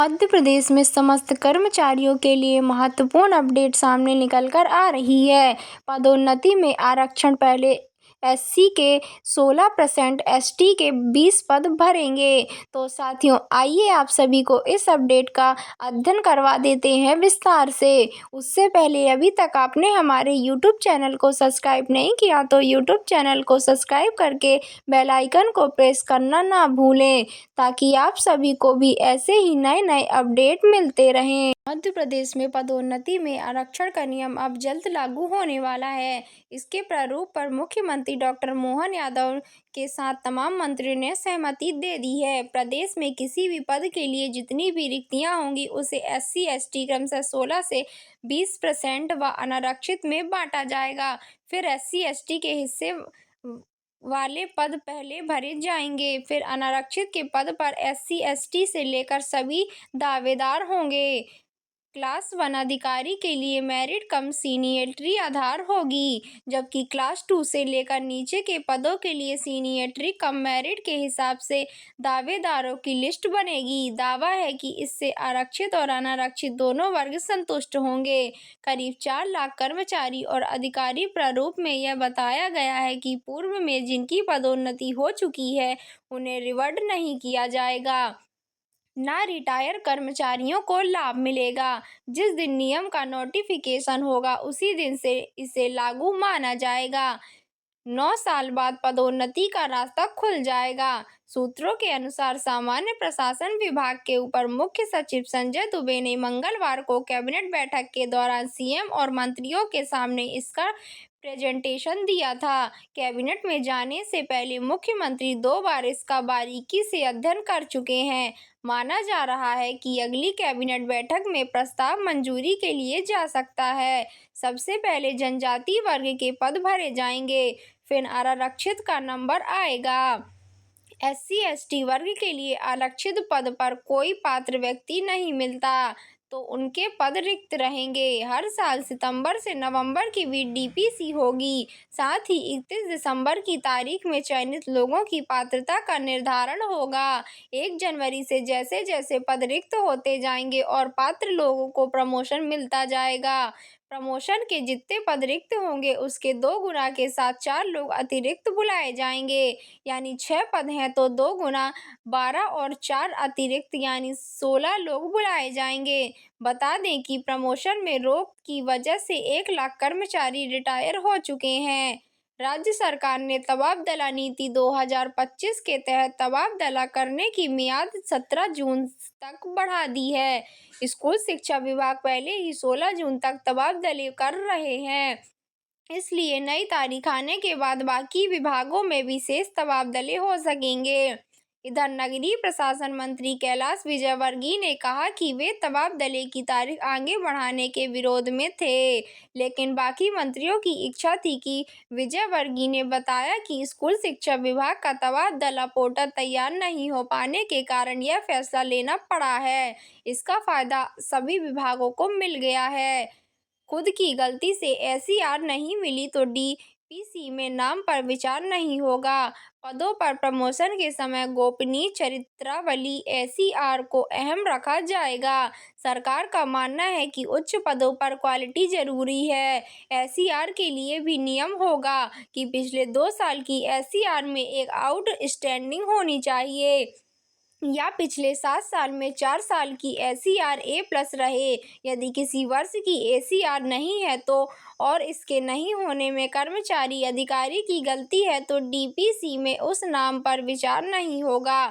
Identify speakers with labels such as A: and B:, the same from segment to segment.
A: मध्य प्रदेश में समस्त कर्मचारियों के लिए महत्वपूर्ण अपडेट सामने निकल कर आ रही है। पदोन्नति में आरक्षण, पहले एससी के 16%, एसटी के 20 पद भरेंगे। तो साथियों, आइए आप सभी को इस अपडेट का अध्ययन करवा देते हैं विस्तार से। उससे पहले अभी तक आपने हमारे यूट्यूब चैनल को सब्सक्राइब नहीं किया तो यूट्यूब चैनल को सब्सक्राइब करके बेल आइकन को प्रेस करना ना भूलें, ताकि आप सभी को भी ऐसे ही नए नए अपडेट मिलते रहें। मध्य प्रदेश में पदोन्नति में आरक्षण का नियम अब जल्द लागू होने वाला है। इसके प्रारूप पर मुख्यमंत्री डॉक्टर मोहन यादव के साथ तमाम मंत्रियों ने सहमति दे दी है। प्रदेश में किसी भी पद के लिए जितनी भी रिक्तियां होंगी उसे एससी एसटी क्रमशः 16 से 20% व अनारक्षित में बांटा जाएगा। फिर एससी एसटी के हिस्से वाले पद पहले भरे जाएंगे, फिर अनारक्षित के पद पर एससी एसटी से लेकर सभी दावेदार होंगे। क्लास 1 अधिकारी के लिए मेरिट कम सीनियरिटी आधार होगी, जबकि क्लास 2 से लेकर नीचे के पदों के लिए सीनियरिटी कम मेरिट के हिसाब से दावेदारों की लिस्ट बनेगी। दावा है कि इससे आरक्षित और अनारक्षित दोनों वर्ग संतुष्ट होंगे। करीब 4 लाख कर्मचारी और अधिकारी प्रारूप में यह बताया गया है कि पूर्व में जिनकी पदोन्नति हो चुकी है उन्हें रिवर्ट नहीं किया जाएगा, ना रिटायर कर्मचारियों को लाभ मिलेगा। जिस दिन नियम का नोटिफिकेशन होगा उसी दिन से इसे लागू माना जाएगा। 9 साल बाद पदोन्नति का रास्ता खुल जाएगा। सूत्रों के अनुसार सामान्य प्रशासन विभाग के ऊपर मुख्य सचिव संजय दुबे ने मंगलवार को कैबिनेट बैठक के दौरान सीएम और मंत्रियों के सामने इसका प्रेजेंटेशन दिया था। कैबिनेट में जाने से पहले मुख्यमंत्री 2 बार इसका बारीकी से अध्ययन कर चुके हैं। माना जा रहा है कि अगली कैबिनेट बैठक में प्रस्ताव मंजूरी के लिए जा सकता है। सबसे पहले जनजातीय वर्ग के पद भरे जाएंगे, फिर आरक्षित का नंबर आएगा। एससी एसटी वर्ग के लिए आरक्षित पद पर कोई पात्र व्यक्ति नहीं मिलता, तो उनके पद रिक्त रहेंगे। हर साल सितंबर से नवंबर की बीडीपीसी होगी। साथ ही 31 दिसंबर की तारीख में चयनित लोगों की पात्रता का निर्धारण होगा। 1 जनवरी से जैसे जैसे पद रिक्त होते जाएंगे और पात्र लोगों को प्रमोशन मिलता जाएगा। प्रमोशन के जितने पद रिक्त होंगे उसके 2 गुना के साथ 4 लोग अतिरिक्त बुलाए जाएंगे। यानी 6 पद हैं तो 2 गुना 12 और 4 अतिरिक्त यानी 16 लोग बुलाए जाएंगे। बता दें कि प्रमोशन में रोक की वजह से 1 लाख कर्मचारी रिटायर हो चुके हैं। राज्य सरकार ने तबादला नीति 2025 के तहत तबादला करने की मियाद 17 जून तक बढ़ा दी है। स्कूल शिक्षा विभाग पहले ही 16 जून तक तबादले कर रहे हैं, इसलिए नई तारीख आने के बाद बाकी विभागों में भी शेष तबादले हो सकेंगे। इधर नगरीय प्रशासन मंत्री कैलाश विजयवर्गीय ने कहा कि वे तबादले की तारीख आगे बढ़ाने के विरोध में थे, लेकिन बाकी मंत्रियों की इच्छा थी कि विजयवर्गीय ने बताया कि स्कूल शिक्षा विभाग का तबादला पोर्टल तैयार नहीं हो पाने के कारण यह फैसला लेना पड़ा है। इसका फायदा सभी विभागों को मिल गया है। खुद की गलती से एसईआर नहीं मिली तो डीपीसी में नाम पर विचार नहीं होगा। पदों पर प्रमोशन के समय गोपनीय चरित्रावली एसईआर को अहम रखा जाएगा। सरकार का मानना है कि उच्च पदों पर क्वालिटी जरूरी है। एसईआर के लिए भी नियम होगा कि पिछले 2 साल की एसईआर में एक आउटस्टैंडिंग होनी चाहिए, या पिछले 7 साल में 4 साल की एसईआर A+ रहे। यदि किसी वर्ष की एसईआर नहीं है तो और इसके नहीं होने में कर्मचारी अधिकारी की गलती है तो डीपीसी में उस नाम पर विचार नहीं होगा।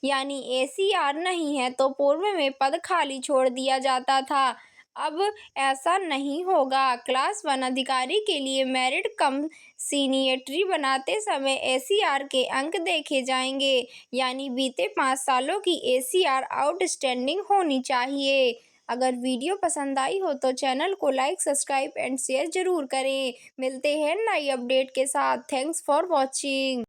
A: यानी एसईआर नहीं है तो पूर्व में पद खाली छोड़ दिया जाता था, अब ऐसा नहीं होगा। क्लास 1 अधिकारी के लिए मेरिट कम सीनियरिटी बनाते समय एसईआर के अंक देखे जाएंगे, यानी बीते 5 सालों की एसईआर आउटस्टैंडिंग होनी चाहिए। अगर वीडियो पसंद आई हो तो चैनल को लाइक, सब्सक्राइब एंड शेयर जरूर करें। मिलते हैं नई अपडेट के साथ। Thanks for watching.